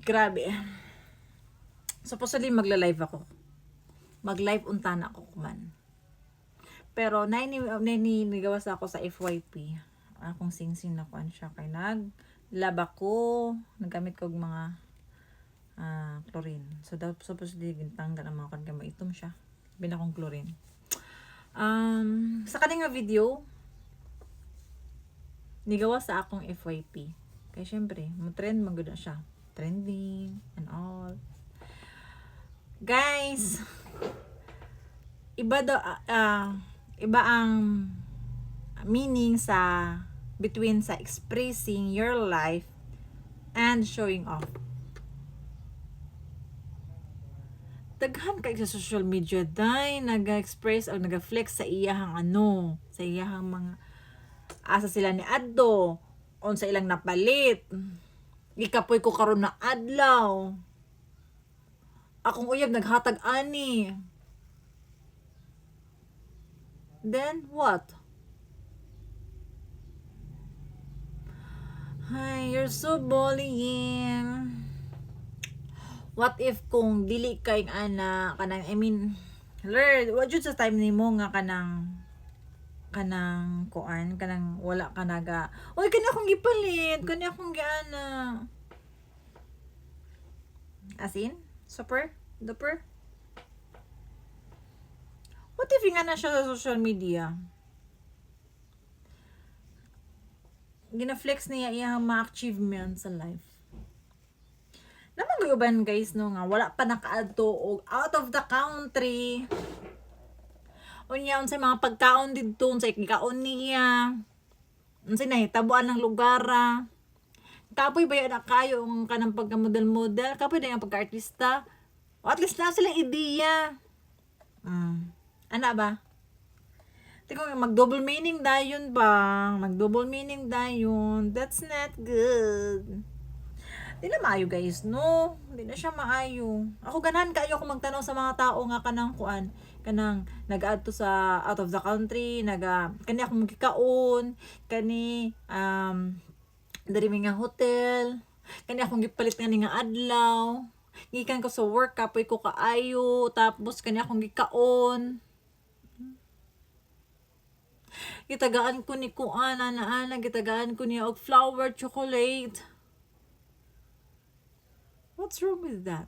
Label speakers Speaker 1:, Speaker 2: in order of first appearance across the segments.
Speaker 1: Grabe. Supposedly magla-live ako. Mag-live unta na ako kuman. Pero ninigawas ako sa FYP. Akong sing-sing na kuan siya kay naglaba ko, nagamit ko mga chlorine. So supposedly gintanggal ang mga kan kay maitom siya. Binakong chlorine. Sa kaning nga video nigawas sa akong FYP. Kaya syempre, mo-trend magud na siya. Trending and all. Guys, iba ang meaning sa between sa expressing your life and showing off. Daghan kay sa social media day naga-express o naga-flex sa iyahang sa iyahang mga asa sila ni adto, unsa ilang napalit. Gikapoy ko karon na adlaw. Akong uyab naghatag ani. Then what? Hi, you're so bullying. What if kung dili kay ana kanang Lord, what jud sa time nimo nga kanang kuan kanang wala ka naga. Oy kani akong gipalit, kani akong giana. As in, super duper. What if nga na siya sa social media? Gina-flex niya iyang mga achievements sa life. Naman gayuban guys no nga wala pa nakaadto og out of the country. Unya unsay mga pagkaon didto unsay kikaon niya. Unsay nahitabuan ng lugar. Kapoy ba na kayo ang kanang pagka-model-model, kapoy na yung pagka-artista. O at least na silang ideya. Ana ba? Tingnan mag-double meaning dayon ba? Mag-double meaning dayon. That's not good. Di na maayo guys, no? Di na siya maayo. Ako ganahan kayo kung magtanong sa mga tao nga kanang kuan, kanang nag-add to sa out of the country, kani akong magkikaon, kani dari nga hotel, kani akong gipalit nga ni nga adlaw, gikan ko sa work kapoy ko kaayo, tapos kani akong gikaon. Gitagaan ko ni kuan ana gitagaan ko niya og flower chocolate. What's wrong with that?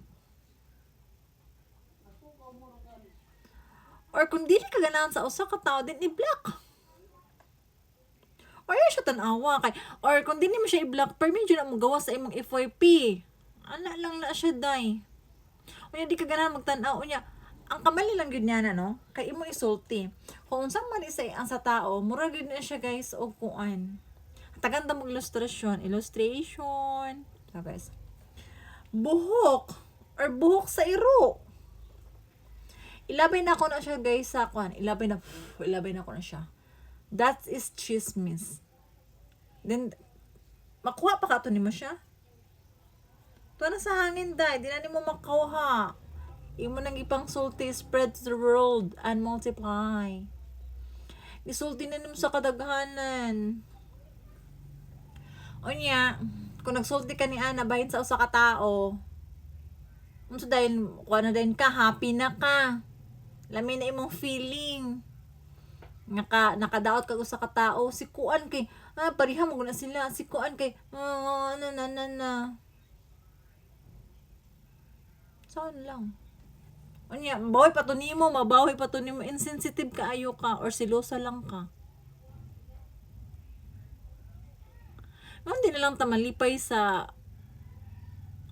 Speaker 1: Or kung dili ka ganahan sa usa ka tao, din i-block. Or yan siya tanawa kay. Or kung dili mo siya i-block, permit yun na magawa sa imong FYP. Ana lang na siya day. Unya di ka ganahan magtanaw. Unya, ang kamali lang yun niya na, no? Kay imong isulti. Kung unsang mali sa ang sa tao, mura yun na siya guys, o kuan. Taganda mo illustration. So guys, buhok or buhok sa iro. Ilabay na ko na siya guys sa kuan. Ilabay na ko na siya. That is chismis. Then makuha pa ka to nimo siya. Tuwa na sa hangin dai, di na nimo makuha. Imo nang ipang sulti, spread to the world and multiply. Isulti na nimo sa kadaghanan. Unya, kung nagsulti ka ni Ana bahin sa usa ka tao, unsa dayon kuan na dayon ka, happy na ka. Lamin na imong feeling. Nakadaot ka usa ka tao, si kuan kay pariha mo na sila, si kuan kay na. Saan lang. Unya, mabawi pa to nimo, insensitive kaayo ka or silosa lang ka. Hindi na lang ta malipay sa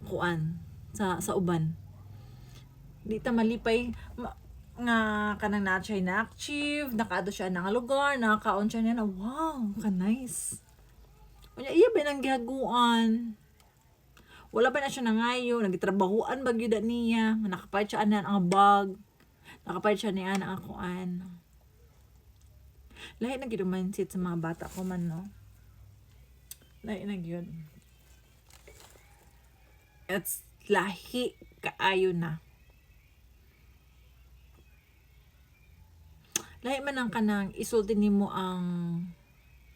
Speaker 1: kuan sa uban. Di ta malipay nga kanang na siya na-achieve, nakaado siya nga lugar, nakakaon siya niya na wow, ka nice. Unya iya ba nang gihaguan? Wala pa na siya nangayo, nagitrabahuan ba gyud niya, nakapayat siya ana ang bag, nakapayat siya niya ang kuan. Lahi na gyud mindset sa mga bata ko man, no. Lahi na gyud. It's lahi kaayo na. Lahi man ang kanang isulti nimo ang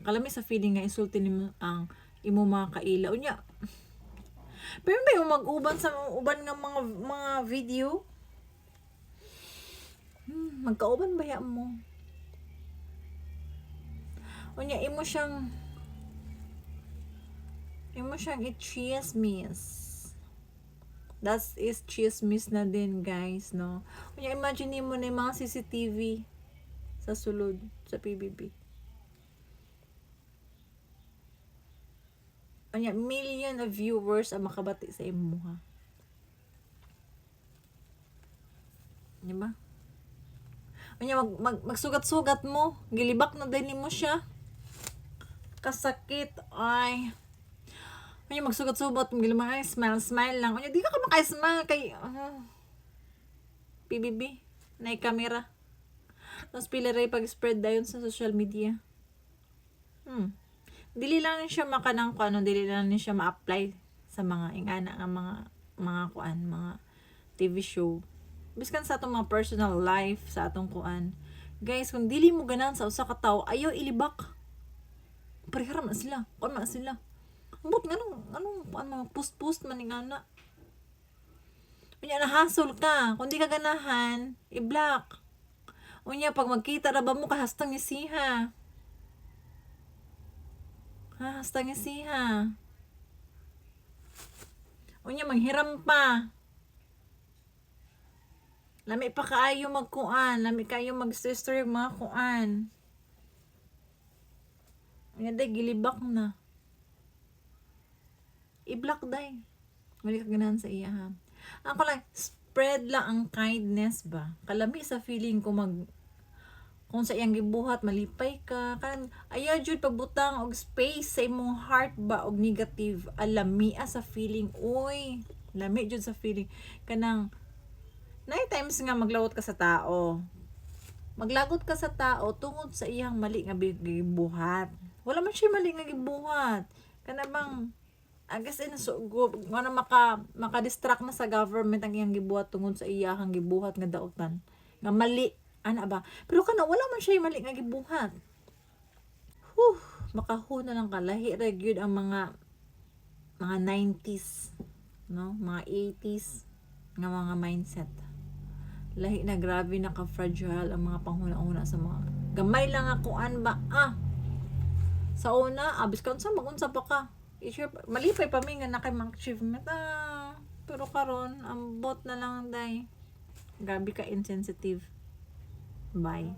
Speaker 1: kalami sa feeling nga isulti nimo ang imo mga kaila. Unya, Pero ba yung mag-uban sa uban nga mga video? Magkauban ba yan mo? Unya, imo siyang i-chismis. That is chismis na din, guys, no? Unya, imagine mo na yung mga CCTV sa sulod, sa PBB. Unya, million of viewers ang makabati sa imo, ha? Diba? Unya, magsugat-sugat mo. Gilibak na din mo siya. Kasakit, ay. Unya, magsugat-sugat. Gilibak, ay, smile lang. Unya, di ka makay-smile kay, PBB. Na kamera. Tapos pila rin pag-spread dayon sa social media. Dili lang siya makanang kuan, dili lang siya ma-apply sa mga ingana nga mga kuan, mga TV show. Biskan sa atong mga personal life, sa atong kuan. Guys, kung dili mo ganan sa usa ka tawo, ayaw ilibak. Parehara man sila. Kuan man sila. Ambot anong kuan mga post man ingana. Unya nahasol ka, kung di ka ganahan, i-block. Unya pag magkita ra ba mo kahastang isiha. Hastang isiha. Unya manghiram pa. Lami pa kaayo magkuan, lami kaayo mag-sister yung mga kuan. Unya day gilibak na. I-block day. Wala ka ganahan sa iya, ha. Ako lang, spread lang ang kindness ba. Kalami sa feeling ko kung sa iyang gibuhat malipay ka kan ayaw jud pagbutang og space sa imong heart ba og negative, alami sa feeling, oy lami jud sa feeling kanang night times nga maglawot ka sa tao, maglagot ka sa tao tungod sa iyang mali nga gibuhat. Wala man siya mali nga gibuhat, kana bang agas wala maka-distract na sa government ang iyang gibuhat tungod sa iyang gibuhat nga daotan nga mali ana ba, pero kana wala man siya mali nga gibuhat. Makahu na lang kalahi ra gyud ang mga 90s, no, mga 80s nga mga mindset. Lahi na, grabe na ka fragile ang mga panghuna-una sa mga gamay lang ako ba sa una abis ka unsa magunsa pa ka malipay pa mi nga nakay mga achievement, pero karon ambot na lang day, grabe ka insensitive. Bye.